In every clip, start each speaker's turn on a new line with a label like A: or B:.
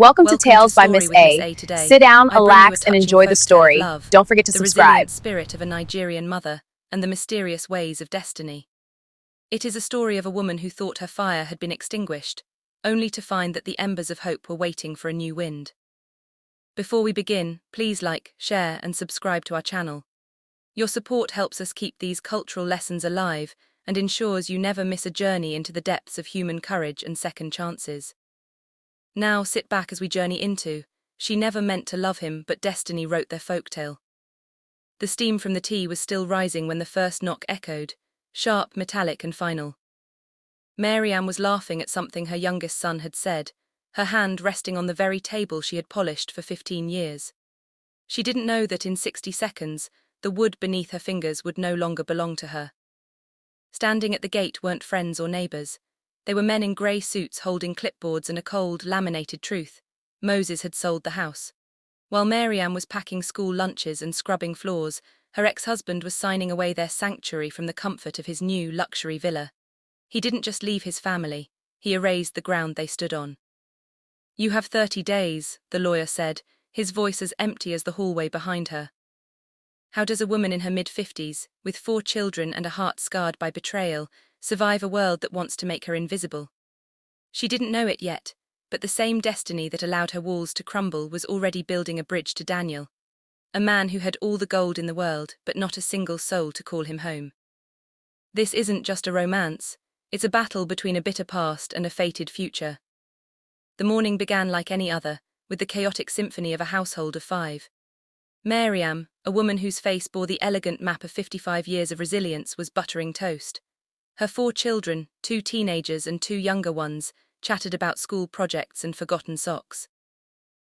A: Welcome to
B: Welcome to
A: Tales by
B: Story
A: Miss
B: with Miss
A: A.
B: A today.
A: Sit down,
B: I bring you a
A: relax, and
B: touching
A: enjoy the
B: folktale of
A: story.
B: love,
A: Don't forget to
B: the
A: subscribe.
B: resilient spirit of a Nigerian mother, and the mysterious ways of destiny. It is a story of a woman who thought her fire had been extinguished, only to find that the embers of hope were waiting for a new wind. Before we begin, please like, share, and subscribe to our channel. Your support helps us keep these cultural lessons alive and ensures you never miss a journey into the depths of human courage and second chances. Now sit back as we journey into She Never Meant to Love Him, but Destiny Wrote Their Folktale. The steam from the tea was still rising when the first knock echoed, sharp, metallic, and final. Mariam was laughing at something her youngest son had said, her hand resting on the very table she had polished for 15 years. She didn't know that in 60 seconds, the wood beneath her fingers would no longer belong to her. Standing at the gate weren't friends or neighbors. They were men in grey suits holding clipboards and a cold, laminated truth. Moses had sold the house. While Mariam was packing school lunches and scrubbing floors, her ex-husband was signing away their sanctuary from the comfort of his new luxury villa. He didn't just leave his family, he erased the ground they stood on. "You have 30 days, the lawyer said, his voice as empty as the hallway behind her. How does a woman in her mid-50s, with 4 children and a heart scarred by betrayal, survive a world that wants to make her invisible? She didn't know it yet, but the same destiny that allowed her walls to crumble was already building a bridge to Daniel, a man who had all the gold in the world but not a single soul to call him home. This isn't just a romance, it's a battle between a bitter past and a fated future. The morning began like any other, with the chaotic symphony of a household of 5. Mariam, a woman whose face bore the elegant map of 55 years of resilience, was buttering toast. Her 4 children, 2 teenagers and 2 younger ones, chattered about school projects and forgotten socks.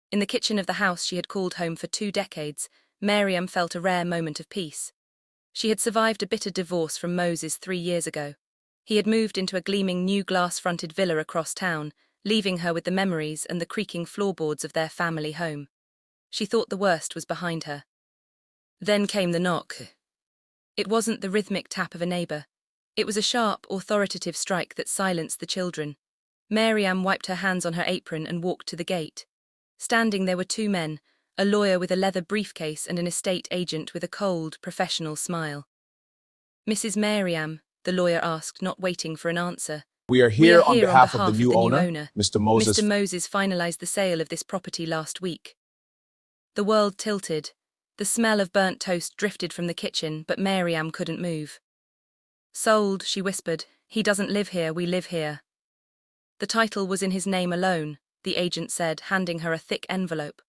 B: In the kitchen of the house she had called home for 2 decades, Mariam felt a rare moment of peace. She had survived a bitter divorce from Moses 3 years ago. He had moved into a gleaming new glass-fronted villa across town, leaving her with the memories and the creaking floorboards of their family home. She thought the worst was behind her. Then came the knock. It wasn't the rhythmic tap of a neighbor. It was a sharp, authoritative strike that silenced the children. Mariam wiped her hands on her apron and walked to the gate. Standing there were 2 men, a lawyer with a leather briefcase and an estate agent with a cold, professional smile. "Mrs. Mariam," the lawyer asked, not waiting for an answer.
C: We are
B: "We are
C: here on
B: here on
C: behalf of the
B: behalf of
C: new
B: the new
C: owner,
B: owner.
C: Mr. Moses.
B: Mr. Moses finalized the sale of this property last week." The world tilted. The smell of burnt toast drifted from the kitchen, but Mariam couldn't move. "Sold," she whispered. "He doesn't live here, we live here." The title was in his name alone, the agent said, handing her a thick envelope.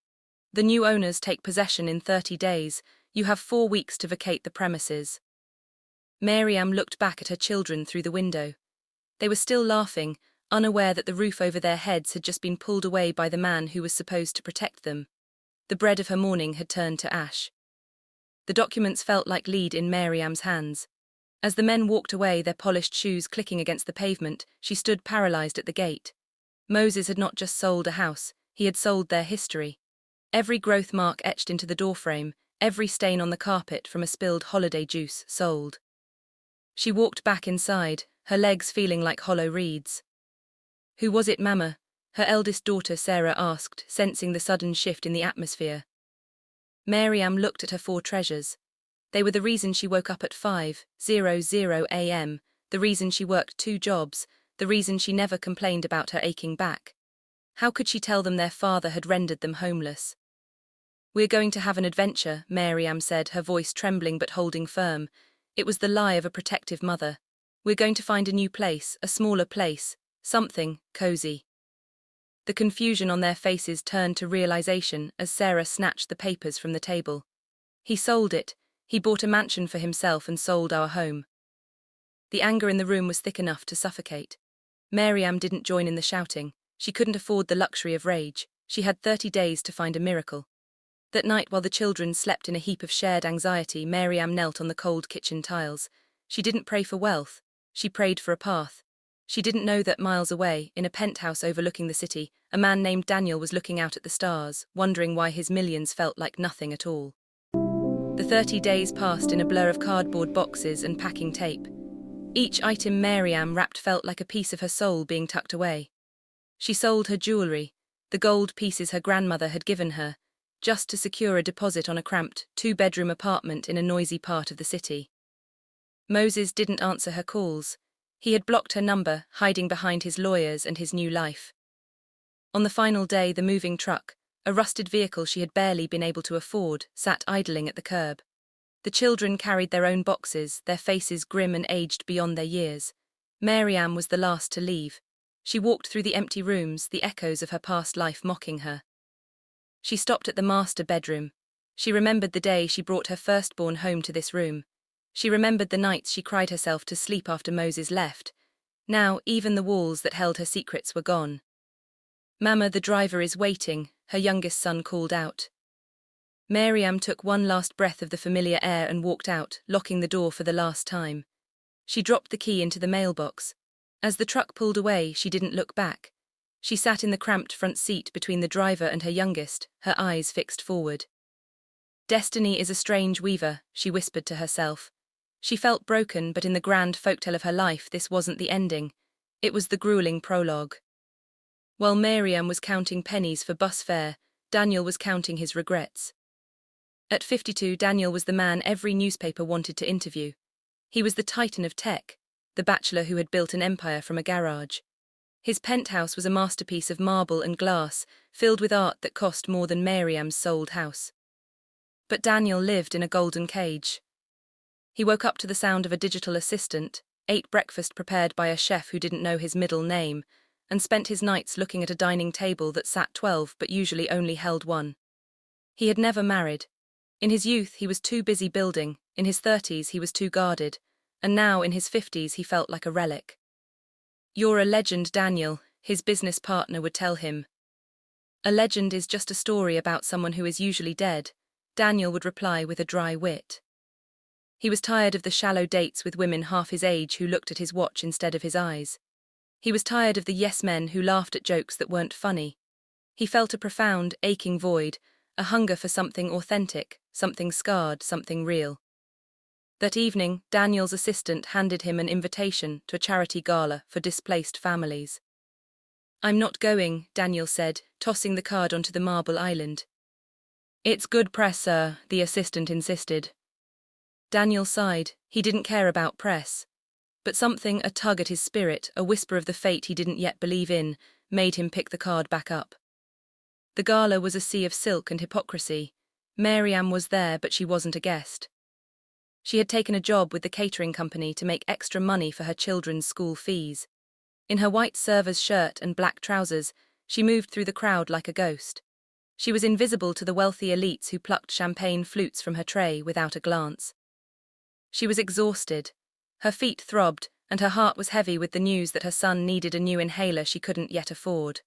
B: "The new owners take possession in 30 days. You have 4 weeks to vacate the premises." Mariam looked back at her children through the window. They were still laughing, unaware that the roof over their heads had just been pulled away by the man who was supposed to protect them. The bread of her morning had turned to ash. The documents felt like lead in Mariam's hands. As the men walked away, their polished shoes clicking against the pavement, she stood paralyzed at the gate. Moses had not just sold a house, he had sold their history. Every growth mark etched into the doorframe, every stain on the carpet from a spilled holiday juice, sold. She walked back inside, her legs feeling like hollow reeds. "Who was it, Mama?" her eldest daughter Sarah asked, sensing the sudden shift in the atmosphere. Mariam looked at her 4 treasures. They were the reason she woke up at 5:00 a.m., the reason she worked 2 jobs, the reason she never complained about her aching back. How could she tell them their father had rendered them homeless? "We're going to have an adventure," Mariam said, her voice trembling but holding firm. It was the lie of a protective mother. "We're going to find a new place, a smaller place, something cozy." The confusion on their faces turned to realization as Sarah snatched the papers from the table. "He sold it. He bought a mansion for himself and sold our home." The anger in the room was thick enough to suffocate. Mariam didn't join in the shouting. She couldn't afford the luxury of rage. She had 30 days to find a miracle. That night, while the children slept in a heap of shared anxiety, Mariam knelt on the cold kitchen tiles. She didn't pray for wealth. She prayed for a path. She didn't know that miles away, in a penthouse overlooking the city, a man named Daniel was looking out at the stars, wondering why his millions felt like nothing at all. The 30 days passed in a blur of cardboard boxes and packing tape. Each item Mariam wrapped felt like a piece of her soul being tucked away. She sold her jewelry, the gold pieces her grandmother had given her, just to secure a deposit on a cramped two-bedroom apartment in a noisy part of the city. Moses didn't answer her calls. He had blocked her number, hiding behind his lawyers and his new life. On the final day, the moving truck, a rusted vehicle she had barely been able to afford, sat idling at the curb. The children carried their own boxes, their faces grim and aged beyond their years. Maryam was the last to leave. She walked through the empty rooms, the echoes of her past life mocking her. She stopped at the master bedroom. She remembered the day she brought her firstborn home to this room. She remembered the nights she cried herself to sleep after Moses left. Now, even the walls that held her secrets were gone. "Mama, the driver is waiting," her youngest son called out. Maryam took one last breath of the familiar air and walked out, locking the door for the last time. She dropped the key into the mailbox. As the truck pulled away, she didn't look back. She sat in the cramped front seat between the driver and her youngest, her eyes fixed forward. "Destiny is a strange weaver," she whispered to herself. She felt broken, but in the grand folktale of her life, this wasn't the ending. It was the grueling prologue. While Maryam was counting pennies for bus fare, Daniel was counting his regrets. At 52, Daniel was the man every newspaper wanted to interview. He was the titan of tech, the bachelor who had built an empire from a garage. His penthouse was a masterpiece of marble and glass, filled with art that cost more than Maryam's sold house. But Daniel lived in a golden cage. He woke up to the sound of a digital assistant, ate breakfast prepared by a chef who didn't know his middle name, and spent his nights looking at a dining table that sat 12 but usually only held one. He had never married. In his youth he was too busy building, in his 30s he was too guarded, and now in his 50s he felt like a relic. "You're a legend, Daniel," his business partner would tell him. "A legend is just a story about someone who is usually dead," Daniel would reply with a dry wit. He was tired of the shallow dates with women half his age who looked at his watch instead of his eyes. He was tired of the yes men who laughed at jokes that weren't funny. He felt a profound, aching void, a hunger for something authentic, something scarred, something real. That evening, Daniel's assistant handed him an invitation to a charity gala for displaced families. "I'm not going," Daniel said, tossing the card onto the marble island. "It's good press, sir," the assistant insisted. Daniel sighed. He didn't care about press. But something, a tug at his spirit, a whisper of the fate he didn't yet believe in, made him pick the card back up. The gala was a sea of silk and hypocrisy. Maryam was there, but she wasn't a guest. She had taken a job with the catering company to make extra money for her children's school fees. In her white server's shirt and black trousers, she moved through the crowd like a ghost. She was invisible to the wealthy elites who plucked champagne flutes from her tray without a glance. She was exhausted. Her feet throbbed, and her heart was heavy with the news that her son needed a new inhaler she couldn't yet afford.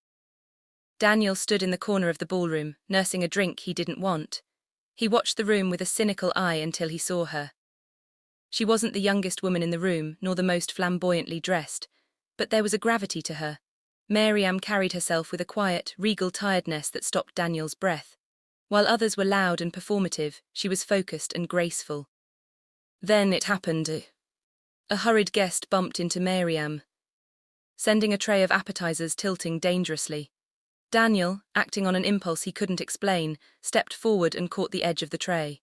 B: Daniel stood in the corner of the ballroom, nursing a drink he didn't want. He watched the room with a cynical eye until he saw her. She wasn't the youngest woman in the room, nor the most flamboyantly dressed, but there was a gravity to her. Maryam carried herself with a quiet, regal tiredness that stopped Daniel's breath. While others were loud and performative, she was focused and graceful. Then it happened. A hurried guest bumped into Maryam, sending a tray of appetizers tilting dangerously. Daniel, acting on an impulse he couldn't explain, stepped forward and caught the edge of the tray.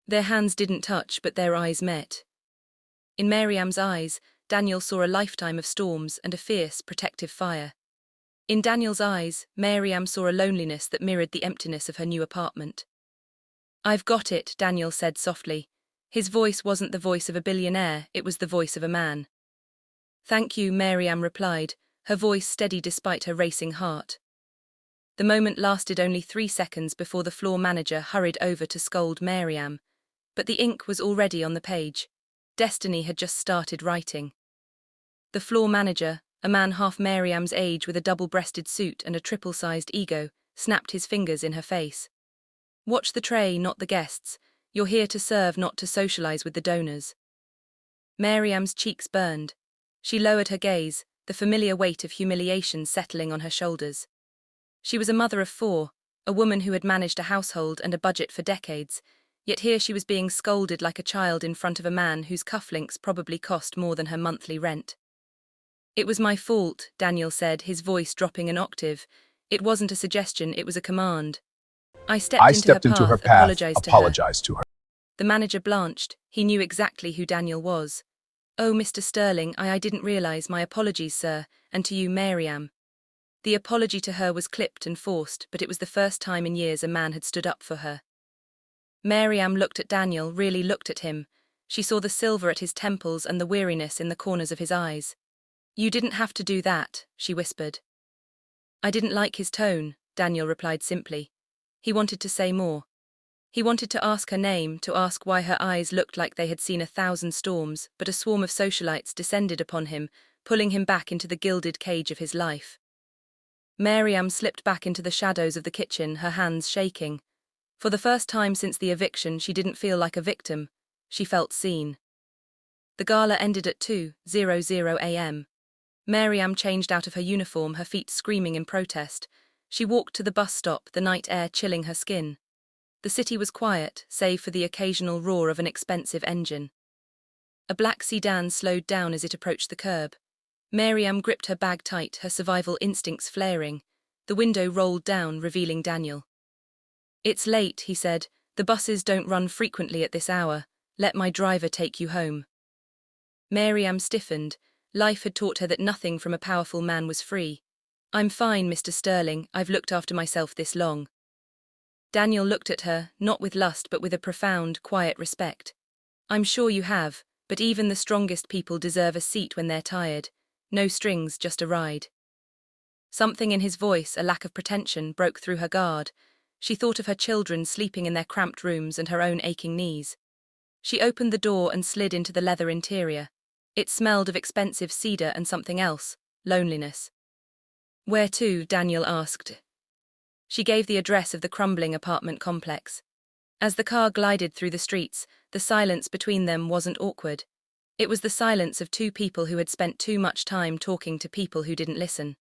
B: Their hands didn't touch, but their eyes met. In Maryam's eyes, Daniel saw a lifetime of storms and a fierce, protective fire. In Daniel's eyes, Maryam saw a loneliness that mirrored the emptiness of her new apartment. "I've got it," Daniel said softly. His voice wasn't the voice of a billionaire, it was the voice of a man. "Thank you," Maryam replied, her voice steady despite her racing heart. The moment lasted only 3 seconds before the floor manager hurried over to scold Maryam. But the ink was already on the page. Destiny had just started writing. The floor manager, a man half Maryam's age with a double-breasted suit and a triple-sized ego, snapped his fingers in her face. "Watch the tray, not the guests. You're here to serve, not to socialize with the donors." Maryam's cheeks burned. She lowered her gaze, the familiar weight of humiliation settling on her shoulders. She was a mother of 4, a woman who had managed a household and a budget for decades, yet here she was being scolded like a child in front of a man whose cufflinks probably cost more than her monthly rent. "It was my fault," Daniel said, his voice dropping an octave. It wasn't a suggestion, it was a command. I stepped
A: I
B: into her
A: stepped into her
B: path,
A: path,
B: apologized to her.
A: apologized to her.
B: The manager blanched. He knew exactly who Daniel was. "Oh, Mr. Sterling, I didn't realize. My apologies, sir, and to you, Maryam." The apology to her was clipped and forced, but it was the first time in years a man had stood up for her. Maryam looked at Daniel, really looked at him. She saw the silver at his temples and the weariness in the corners of his eyes. "You didn't have to do that," she whispered. "I didn't like his tone," Daniel replied simply. He wanted to say more. He wanted to ask her name, to ask why her eyes looked like they had seen 1,000 storms, but a swarm of socialites descended upon him, pulling him back into the gilded cage of his life. Maryam slipped back into the shadows of the kitchen, her hands shaking. For the first time since the eviction, she didn't feel like a victim. She felt seen. The gala ended at 2:00 a.m. Maryam changed out of her uniform, her feet screaming in protest. She walked to the bus stop, the night air chilling her skin. The city was quiet, save for the occasional roar of an expensive engine. A black sedan slowed down as it approached the curb. Maryam gripped her bag tight, her survival instincts flaring. The window rolled down, revealing Daniel. "It's late," he said. "The buses don't run frequently at this hour. Let my driver take you home." Maryam stiffened. Life had taught her that nothing from a powerful man was free. "I'm fine, Mr. Sterling. I've looked after myself this long." Daniel looked at her, not with lust but with a profound, quiet respect. "I'm sure you have, but even the strongest people deserve a seat when they're tired. No strings, just a ride." Something in his voice, a lack of pretension, broke through her guard. She thought of her children sleeping in their cramped rooms and her own aching knees. She opened the door and slid into the leather interior. It smelled of expensive cedar and something else, loneliness. "Where to?" Daniel asked. She gave the address of the crumbling apartment complex. As the car glided through the streets, the silence between them wasn't awkward. It was the silence of two people who had spent too much time talking to people who didn't listen.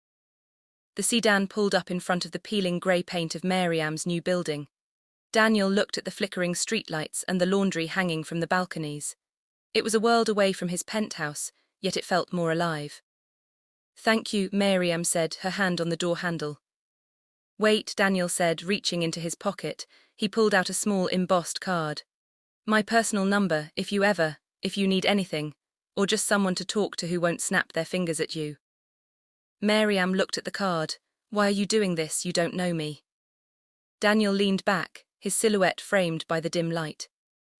B: The sedan pulled up in front of the peeling grey paint of Maryam's new building. Daniel looked at the flickering streetlights and the laundry hanging from the balconies. It was a world away from his penthouse, yet it felt more alive. "Thank you," Maryam said, her hand on the door handle. "Wait," Daniel said, reaching into his pocket. He pulled out a small embossed card. "My personal number, if you need anything, or just someone to talk to who won't snap their fingers at you." Maryam looked at the card. "Why are you doing this? You don't know me." Daniel leaned back, his silhouette framed by the dim light.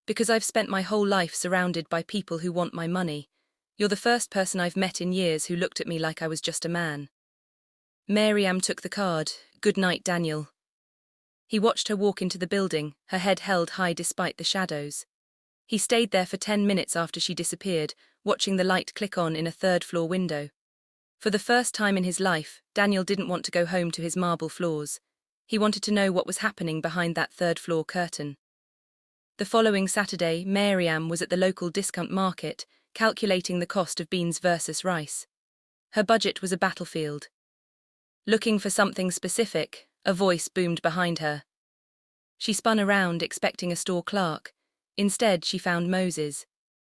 B: "Because I've spent my whole life surrounded by people who want my money. You're the first person I've met in years who looked at me like I was just a man." Maryam took the card. "Good night, Daniel." He watched her walk into the building, her head held high despite the shadows. He stayed there for 10 minutes after she disappeared, watching the light click on in a third-floor window. For the first time in his life, Daniel didn't want to go home to his marble floors. He wanted to know what was happening behind that third-floor curtain. The following Saturday, Maryam was at the local discount market, calculating the cost of beans versus rice. Her budget was a battlefield. Looking for something specific, a voice boomed behind her. She spun around, expecting a store clerk. Instead, she found Moses.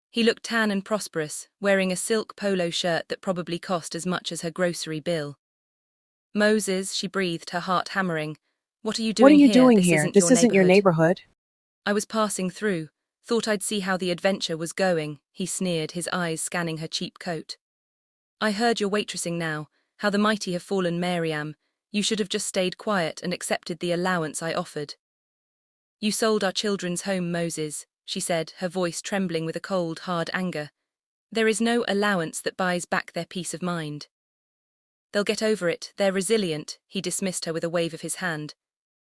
B: He looked tan and prosperous, wearing a silk polo shirt that probably cost as much as her grocery bill. "Moses," she breathed, her heart hammering. "What are you
C: What are
B: doing
C: you
B: here?
C: doing
B: This
C: here?
B: isn't
C: This
B: your
C: isn't your
B: neighborhood."
C: neighborhood.
B: "I was passing through. Thought I'd see how the adventure was going," he sneered, his eyes scanning her cheap coat. "I heard you're waitressing now. How the mighty have fallen, Maryam. You should have just stayed quiet and accepted the allowance I offered." "You sold our children's home, Moses," she said, her voice trembling with a cold, hard anger. "There is no allowance that buys back their peace of mind." "They'll get over it, they're resilient," he dismissed her with a wave of his hand.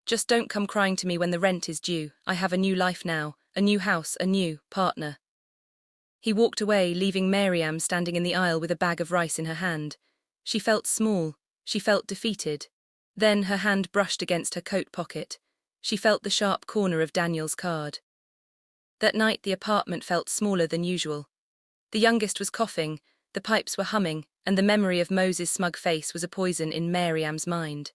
B: "Just don't come crying to me when the rent is due. I have a new life now, a new house, a new partner." He walked away, leaving Maryam standing in the aisle with a bag of rice in her hand. She felt small, she felt defeated. Then her hand brushed against her coat pocket. She felt the sharp corner of Daniel's card. That night the apartment felt smaller than usual. The youngest was coughing, the pipes were humming, and the memory of Moses' smug face was a poison in Maryam's mind.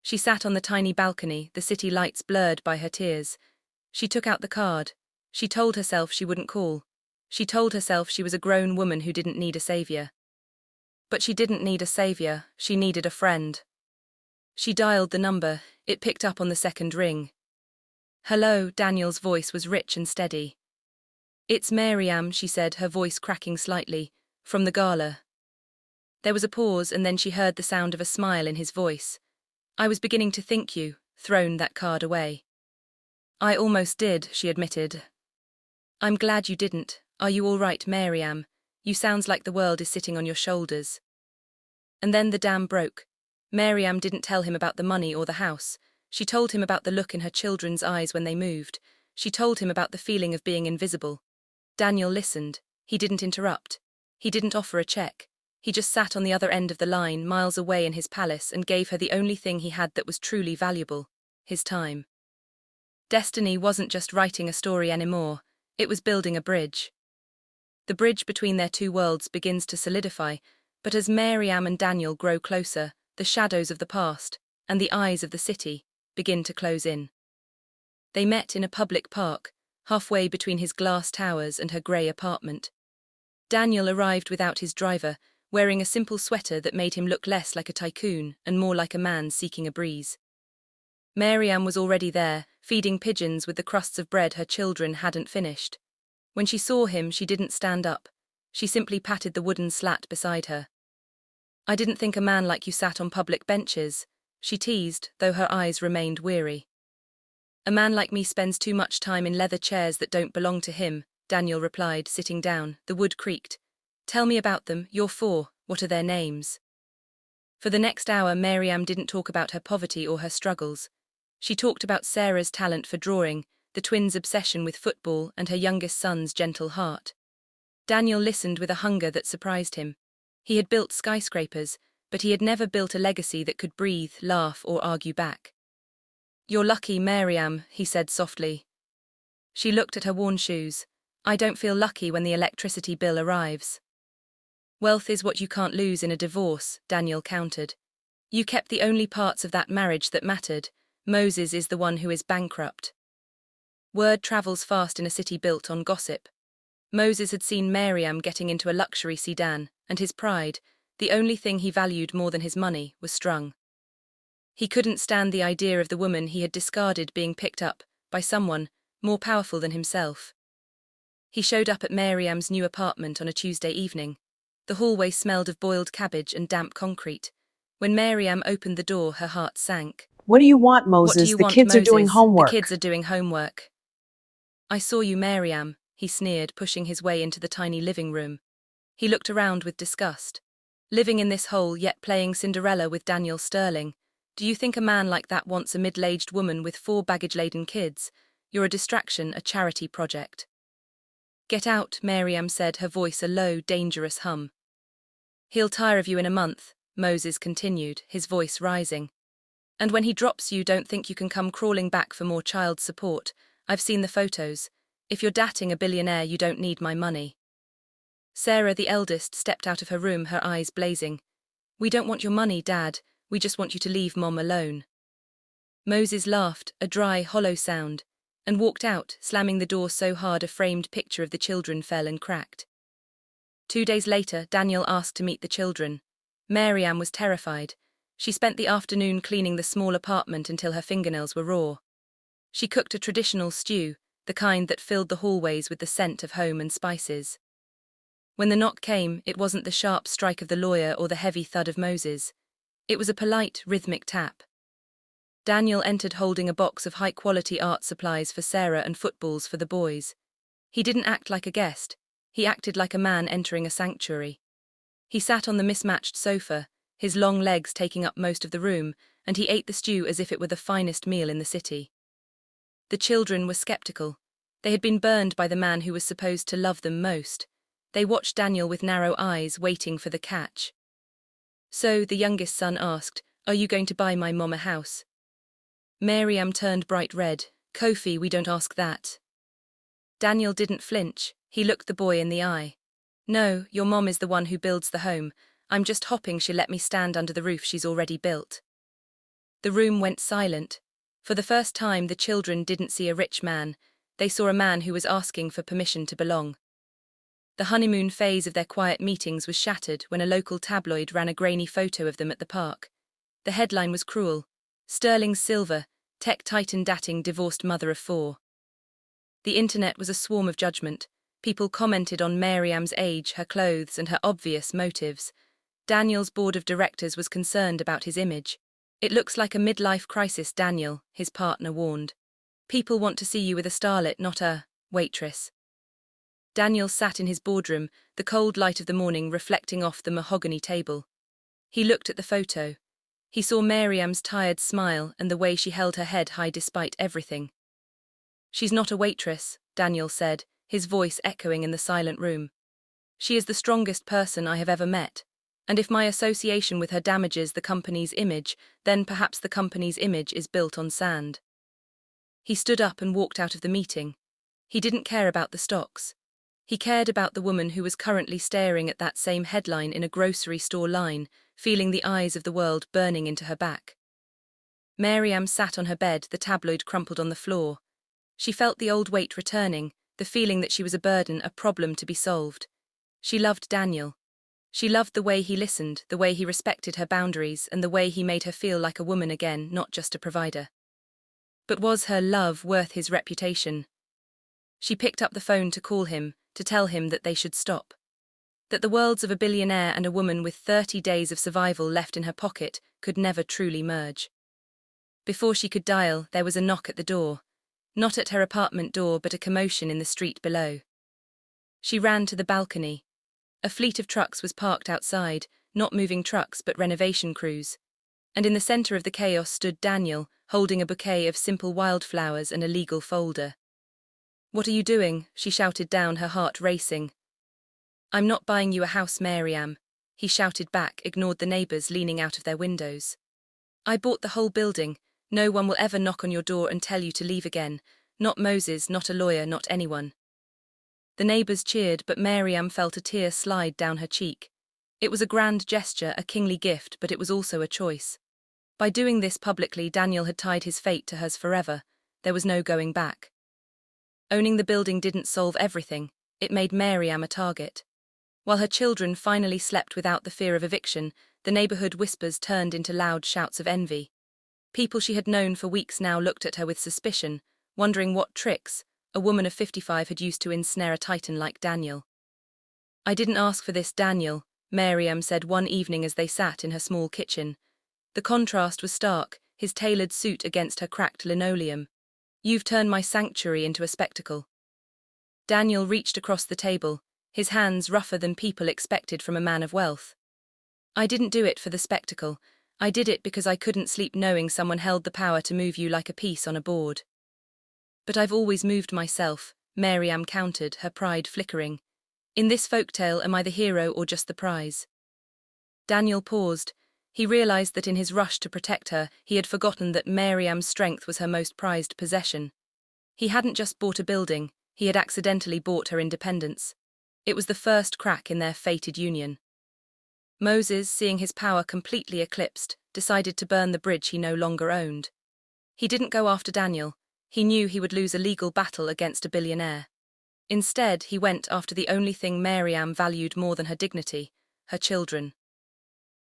B: She sat on the tiny balcony, the city lights blurred by her tears. She took out the card. She told herself she wouldn't call. She told herself she was a grown woman who didn't need a savior. But she didn't need a savior, she needed a friend. She dialed the number. It picked up on the second ring. "Hello," Daniel's voice was rich and steady. "It's Maryam," she said, her voice cracking slightly, "from the gala." There was a pause, and then she heard the sound of a smile in his voice. "I was beginning to think you thrown that card away." "I almost did," she admitted. "I'm glad you didn't. Are you all right, Maryam? You sounds like the world is sitting on your shoulders." And then the dam broke. Maryam didn't tell him about the money or the house. She told him about the look in her children's eyes when they moved. She told him about the feeling of being invisible. Daniel listened. He didn't interrupt. He didn't offer a check. He just sat on the other end of the line, miles away in his palace, and gave her the only thing he had that was truly valuable: his time. Destiny wasn't just writing a story anymore, it was building a bridge. The bridge between their two worlds begins to solidify, but as Maryam and Daniel grow closer, the shadows of the past, and the eyes of the city, begin to close in. They met in a public park, halfway between his glass towers and her grey apartment. Daniel arrived without his driver, wearing a simple sweater that made him look less like a tycoon and more like a man seeking a breeze. Maryam was already there, feeding pigeons with the crusts of bread her children hadn't finished. When she saw him, she didn't stand up. She simply patted the wooden slat beside her. "I didn't think a man like you sat on public benches," she teased, though her eyes remained weary. "A man like me spends too much time in leather chairs that don't belong to him," Daniel replied, sitting down. The wood creaked. "Tell me about them. You're four. What are their names?" For the next hour, Maryam didn't talk about her poverty or her struggles. She talked about Sarah's talent for drawing, the twins' obsession with football, and her youngest son's gentle heart. Daniel listened with a hunger that surprised him. He had built skyscrapers, but he had never built a legacy that could breathe, laugh, or argue back. "You're lucky, Maryam," he said softly. She looked at her worn shoes. "I don't feel lucky when the electricity bill arrives." "Wealth is what you can't lose in a divorce," Daniel countered. "You kept the only parts of that marriage that mattered. Moses is the one who is bankrupt." Word travels fast in a city built on gossip. Moses had seen Maryam getting into a luxury sedan, and his pride, the only thing he valued more than his money, was strung. He couldn't stand the idea of the woman he had discarded being picked up by someone more powerful than himself. He showed up at Maryam's new apartment on a Tuesday evening. The hallway smelled of boiled cabbage and damp concrete. When Maryam opened the door, her heart sank.
A: "What do you want,
B: "What do
A: Moses?
B: you
A: The
B: want,
A: kids are doing
B: Moses? The
A: homework."
B: kids are doing homework." "I saw you, Maryam," he sneered, pushing his way into the tiny living room. He looked around with disgust. Living in this hole, yet playing Cinderella with Daniel Sterling. Do you think a man like that wants a middle-aged woman with 4 baggage-laden kids? You're a distraction, a charity project." "Get out," Maryam said, her voice a low, dangerous hum. "He'll tire of you in a month," Moses continued, his voice rising. "And when he drops you, don't think you can come crawling back for more child support. I've seen the photos. If you're dating a billionaire, you don't need my money." Sarah, the eldest, stepped out of her room, her eyes blazing. "We don't want your money, Dad. We just want you to leave Mom alone." Moses laughed, a dry, hollow sound, and walked out, slamming the door so hard a framed picture of the children fell and cracked. 2 days later, Daniel asked to meet the children. Maryam was terrified. She spent the afternoon cleaning the small apartment until her fingernails were raw. She cooked a traditional stew, the kind that filled the hallways with the scent of home and spices. When the knock came, it wasn't the sharp strike of the lawyer or the heavy thud of Moses. It was a polite, rhythmic tap. Daniel entered holding a box of high-quality art supplies for Sarah and footballs for the boys. He didn't act like a guest. He acted like a man entering a sanctuary. He sat on the mismatched sofa, his long legs taking up most of the room, and he ate the stew as if it were the finest meal in the city. The children were skeptical. They had been burned by the man who was supposed to love them most. They watched Daniel with narrow eyes, waiting for the catch. So, the youngest son asked, "Are you going to buy my mom a house?" Maryam turned bright red. "Kofi, we don't ask that." Daniel didn't flinch. He looked the boy in the eye. "No, your mom is the one who builds the home. I'm just hoping she'll let me stand under the roof she's already built." The room went silent. For the first time, the children didn't see a rich man. They saw a man who was asking for permission to belong. The honeymoon phase of their quiet meetings was shattered when a local tabloid ran a grainy photo of them at the park. The headline was cruel. Sterling Silver, tech titan dating divorced mother of 4. The internet was a swarm of judgment. People commented on Maryam's age, her clothes, and her obvious motives. Daniel's board of directors was concerned about his image. It looks like a midlife crisis, Daniel, his partner warned. People want to see you with a starlet, not a waitress. Daniel sat in his boardroom, the cold light of the morning reflecting off the mahogany table. He looked at the photo. He saw Maryam's tired smile and the way she held her head high despite everything. She's not a waitress, Daniel said, his voice echoing in the silent room. She is the strongest person I have ever met. And if my association with her damages the company's image, then perhaps the company's image is built on sand. He stood up and walked out of the meeting. He didn't care about the stocks. He cared about the woman who was currently staring at that same headline in a grocery store line, feeling the eyes of the world burning into her back. Maryam sat on her bed, the tabloid crumpled on the floor. She felt the old weight returning, the feeling that she was a burden, a problem to be solved. She loved Daniel. She loved the way he listened, the way he respected her boundaries, and the way he made her feel like a woman again, not just a provider. But was her love worth his reputation? She picked up the phone to call him, to tell him that they should stop. That the worlds of a billionaire and a woman with 30 days of survival left in her pocket could never truly merge. Before she could dial, there was a knock at the door. Not at her apartment door, but a commotion in the street below. She ran to the balcony. A fleet of trucks was parked outside, not moving trucks but renovation crews. And in the center of the chaos stood Daniel, holding a bouquet of simple wildflowers and a legal folder. "What are you doing?" she shouted down, her heart racing. "I'm not buying you a house, Maryam," he shouted back, ignored the neighbors leaning out of their windows. "I bought the whole building. No one will ever knock on your door and tell you to leave again. Not Moses, not a lawyer, not anyone." The neighbors cheered, but Maryam felt a tear slide down her cheek. It was a grand gesture, a kingly gift, but it was also a choice. By doing this publicly, Daniel had tied his fate to hers forever. There was no going back. Owning the building didn't solve everything. It made Maryam a target. While her children finally slept without the fear of eviction, the neighborhood whispers turned into loud shouts of envy. People she had known for weeks now looked at her with suspicion, wondering what tricks a woman of 55 had used to ensnare a titan like Daniel. "I didn't ask for this, Daniel," Maryam said one evening as they sat in her small kitchen. The contrast was stark, his tailored suit against her cracked linoleum. "You've turned my sanctuary into a spectacle." Daniel reached across the table, his hands rougher than people expected from a man of wealth. "I didn't do it for the spectacle. I did it because I couldn't sleep knowing someone held the power to move you like a piece on a board." "But I've always moved myself," Maryam countered, her pride flickering. "In this folktale, am I the hero or just the prize?" Daniel paused. He realized that in his rush to protect her, he had forgotten that Maryam's strength was her most prized possession. He hadn't just bought a building, he had accidentally bought her independence. It was the first crack in their fated union. Moses, seeing his power completely eclipsed, decided to burn the bridge he no longer owned. He didn't go after Daniel. He knew he would lose a legal battle against a billionaire. Instead, he went after the only thing Maryam valued more than her dignity, her children.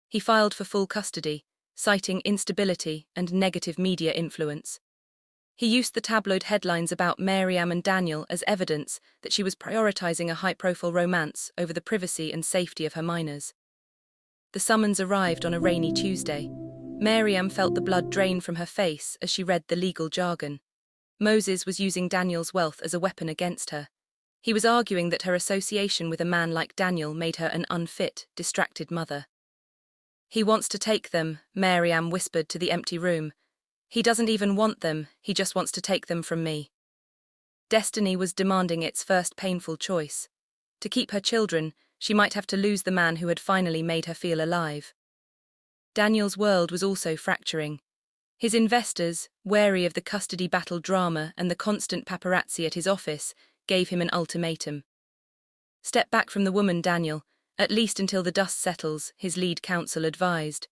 B: He filed for full custody, citing instability and negative media influence. He used the tabloid headlines about Maryam and Daniel as evidence that she was prioritizing a high-profile romance over the privacy and safety of her minors. The summons arrived on a rainy Tuesday. Maryam felt the blood drain from her face as she read the legal jargon. Moses was using Daniel's wealth as a weapon against her. He was arguing that her association with a man like Daniel made her an unfit, distracted mother. "He wants to take them," Maryam whispered to the empty room. "He doesn't even want them, he just wants to take them from me." Destiny was demanding its first painful choice. To keep her children, she might have to lose the man who had finally made her feel alive. Daniel's world was also fracturing. His investors, wary of the custody battle drama and the constant paparazzi at his office, gave him an ultimatum. "Step back from the woman, Daniel, at least until the dust settles," his lead counsel advised.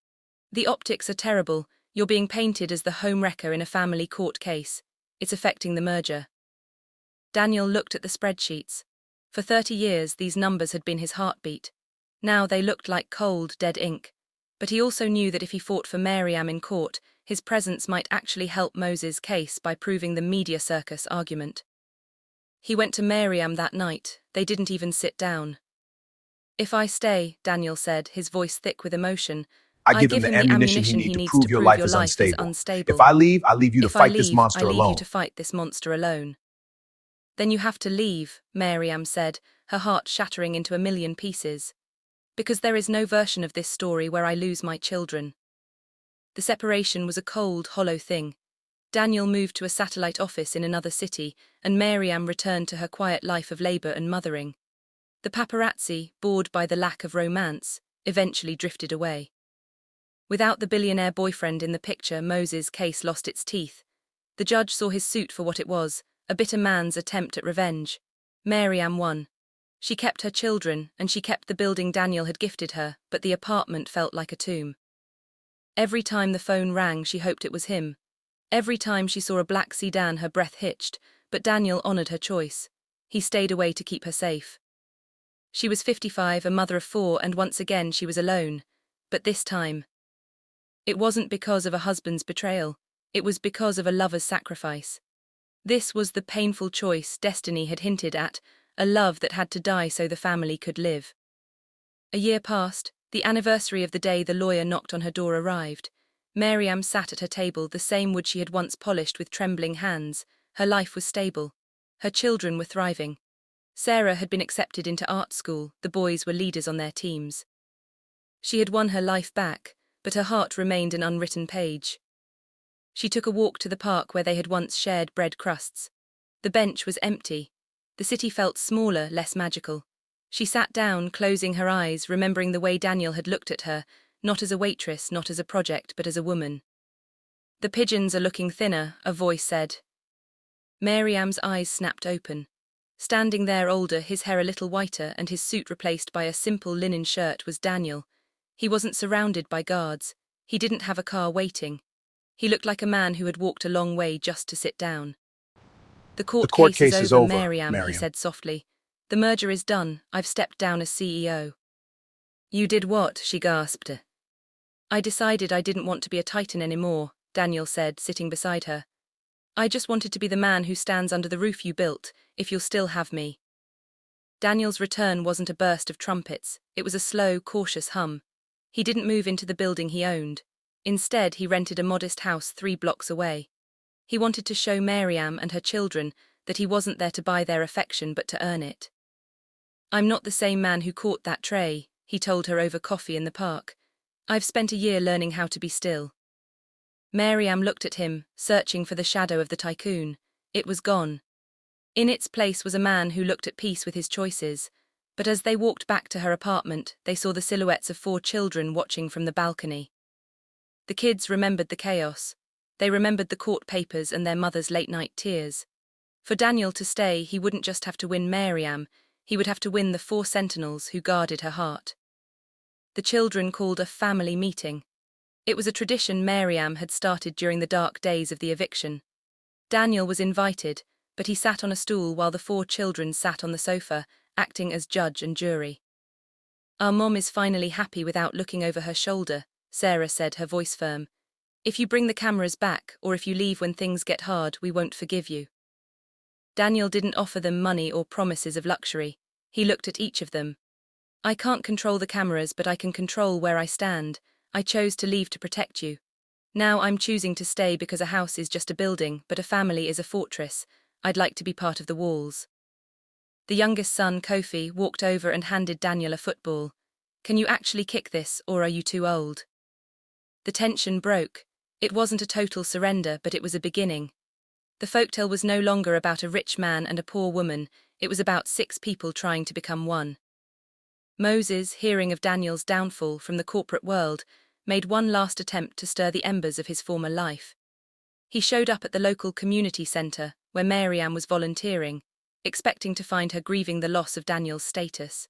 B: "The optics are terrible. You're being painted as the homewrecker in a family court case. It's affecting the merger." Daniel looked at the spreadsheets. For 30 years, these numbers had been his heartbeat. Now they looked like cold, dead ink. But he also knew that if he fought for Maryam in court, his presence might actually help Moses' case by proving the media circus argument. He went to Maryam that night. They didn't even sit down. "If I stay," Daniel said, his voice thick with emotion,
A: I
B: "I
A: give him
B: give
A: the
B: him the
A: ammunition he
B: ammunition
A: needs
B: he
A: to
B: needs to
A: prove your
B: prove
A: life
B: your
A: is
B: life is
A: unstable. If
B: unstable.
A: I leave, I leave you to
B: If I
A: fight this
B: leave,
A: monster
B: I leave
A: alone."
B: you to fight this monster alone." "Then you have to leave," Maryam said, her heart shattering into a million pieces. "Because there is no version of this story where I lose my children." The separation was a cold, hollow thing. Daniel moved to a satellite office in another city, and Maryam returned to her quiet life of labor and mothering. The paparazzi, bored by the lack of romance, eventually drifted away. Without the billionaire boyfriend in the picture, Moses' case lost its teeth. The judge saw his suit for what it was, a bitter man's attempt at revenge. Maryam won. She kept her children, and she kept the building Daniel had gifted her, but the apartment felt like a tomb. Every time the phone rang, she hoped it was him. Every time she saw a black sedan, her breath hitched, but Daniel honored her choice. He stayed away to keep her safe. She was 55, a mother of 4, and once again she was alone. But this time, it wasn't because of a husband's betrayal. It was because of a lover's sacrifice. This was the painful choice destiny had hinted at, a love that had to die so the family could live. A year passed. The anniversary of the day the lawyer knocked on her door arrived. Maryam sat at her table, the same wood she had once polished with trembling hands. Her life was stable. Her children were thriving. Sarah had been accepted into art school, the boys were leaders on their teams. She had won her life back, but her heart remained an unwritten page. She took a walk to the park where they had once shared bread crusts. The bench was empty. The city felt smaller, less magical. She sat down, closing her eyes, remembering the way Daniel had looked at her, not as a waitress, not as a project, but as a woman. "The pigeons are looking thinner," a voice said. Maryam's eyes snapped open. Standing there older, his hair a little whiter and his suit replaced by a simple linen shirt, was Daniel. He wasn't surrounded by guards. He didn't have a car waiting. He looked like a man who had walked a long way just to sit down. "The
A: The
B: court
A: court
B: case is
A: case is
B: over,
A: over,
B: Maryam," he
A: Maryam.
B: said softly. "The merger is done. I've stepped down as CEO." "You did what?" she gasped. "I decided I didn't want to be a titan anymore," Daniel said, sitting beside her. "I just wanted to be the man who stands under the roof you built, if you'll still have me." Daniel's return wasn't a burst of trumpets, it was a slow, cautious hum. He didn't move into the building he owned. Instead, he rented a modest house 3 blocks away. He wanted to show Maryam and her children that he wasn't there to buy their affection but to earn it. "I'm not the same man who caught that tray," he told her over coffee in the park. "I've spent a year learning how to be still." Maryam looked at him, searching for the shadow of the tycoon. It was gone. In its place was a man who looked at peace with his choices. But as they walked back to her apartment, they saw the silhouettes of 4 children watching from the balcony. The kids remembered the chaos. They remembered the court papers and their mother's late-night tears. For Daniel to stay, he wouldn't just have to win Maryam, he would have to win the 4 sentinels who guarded her heart. The children called a family meeting. It was a tradition Maryam had started during the dark days of the eviction. Daniel was invited, but he sat on a stool while the 4 children sat on the sofa, acting as judge and jury. "Our mom is finally happy," without looking over her shoulder, Sarah said, her voice firm. "If you bring the cameras back, or if you leave when things get hard, we won't forgive you." Daniel didn't offer them money or promises of luxury. He looked at each of them. "I can't control the cameras, but I can control where I stand. I chose to leave to protect you. Now I'm choosing to stay because a house is just a building, but a family is a fortress. I'd like to be part of the walls." The youngest son, Kofi, walked over and handed Daniel a football. "Can you actually kick this, or are you too old?" The tension broke. It wasn't a total surrender, but it was a beginning. The folktale was no longer about a rich man and a poor woman, it was about 6 people trying to become one. Moses, hearing of Daniel's downfall from the corporate world, made one last attempt to stir the embers of his former life. He showed up at the local community center, where Maryam was volunteering, expecting to find her grieving the loss of Daniel's status.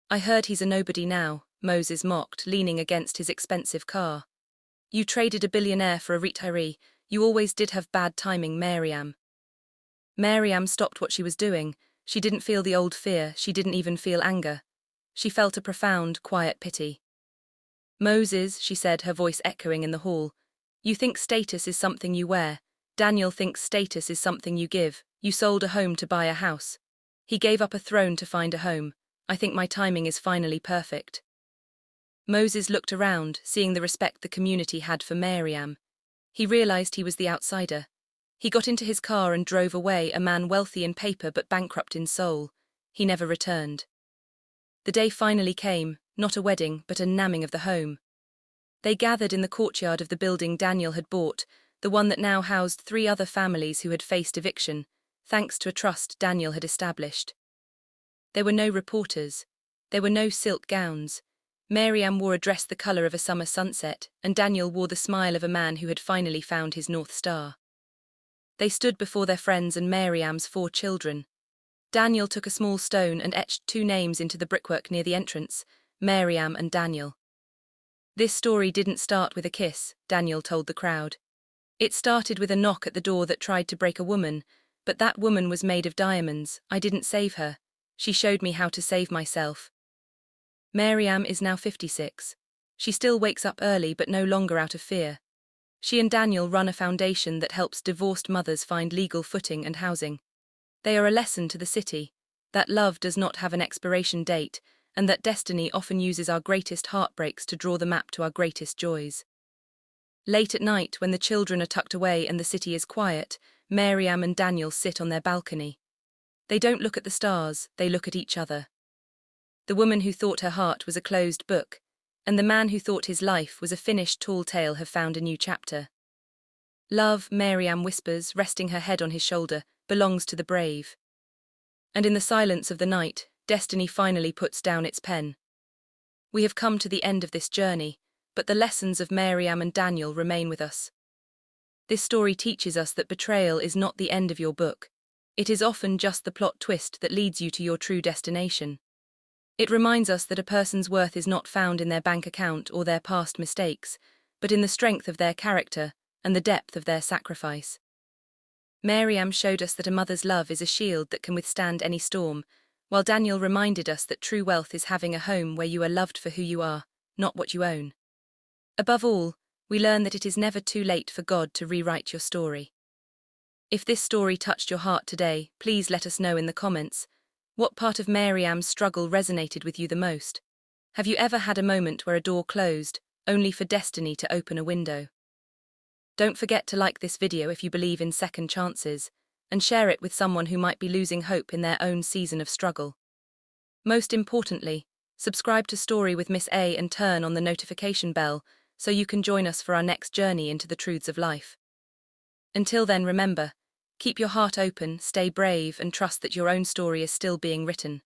B: "I heard he's a nobody now," Moses mocked, leaning against his expensive car. "You traded a billionaire for a retiree. You always did have bad timing, Maryam." Maryam stopped what she was doing. She didn't feel the old fear, she didn't even feel anger. She felt a profound, quiet pity. Moses, she said, her voice echoing in the hall. You think status is something you wear. Daniel thinks status is something you give. You sold a home to buy a house. He gave up a throne to find a home. I think my timing is finally perfect. Moses looked around, seeing the respect the community had for Miriam. He realized he was the outsider. He got into his car and drove away, a man wealthy in paper but bankrupt in soul. He never returned. The day finally came, not a wedding, but a naming of the home. They gathered in the courtyard of the building Daniel had bought, the one that now housed 3 other families who had faced eviction, thanks to a trust Daniel had established. There were no reporters. There were no silk gowns. Miriam wore a dress the color of a summer sunset, and Daniel wore the smile of a man who had finally found his North Star. They stood before their friends and Miriam's 4 children. Daniel took a small stone and etched 2 names into the brickwork near the entrance, Miriam and Daniel. This story didn't start with a kiss, Daniel told the crowd. It started with a knock at the door that tried to break a woman, but that woman was made of diamonds. I didn't save her. She showed me how to save myself. Miriam is now 56. She still wakes up early but no longer out of fear. She and Daniel run a foundation that helps divorced mothers find legal footing and housing. They are a lesson to the city, that love does not have an expiration date, and that destiny often uses our greatest heartbreaks to draw the map to our greatest joys. Late at night, when the children are tucked away and the city is quiet, Miriam and Daniel sit on their balcony. They don't look at the stars, they look at each other. The woman who thought her heart was a closed book, and the man who thought his life was a finished tall tale have found a new chapter. Love, Miriam whispers, resting her head on his shoulder, belongs to the brave. And in the silence of the night, destiny finally puts down its pen. We have come to the end of this journey, but the lessons of Miriam and Daniel remain with us. This story teaches us that betrayal is not the end of your book. It is often just the plot twist that leads you to your true destination. It reminds us that a person's worth is not found in their bank account or their past mistakes, but in the strength of their character and the depth of their sacrifice. Miriam showed us that a mother's love is a shield that can withstand any storm, while Daniel reminded us that true wealth is having a home where you are loved for who you are, not what you own. Above all, we learn that it is never too late for God to rewrite your story. If this story touched your heart today, please let us know in the comments. What part of Miriam's struggle resonated with you the most? Have you ever had a moment where a door closed, only for destiny to open a window? Don't forget to like this video if you believe in second chances, and share it with someone who might be losing hope in their own season of struggle. Most importantly, subscribe to Story with Miss A and turn on the notification bell so you can join us for our next journey into the truths of life. Until then, remember, keep your heart open, stay brave, and trust that your own story is still being written.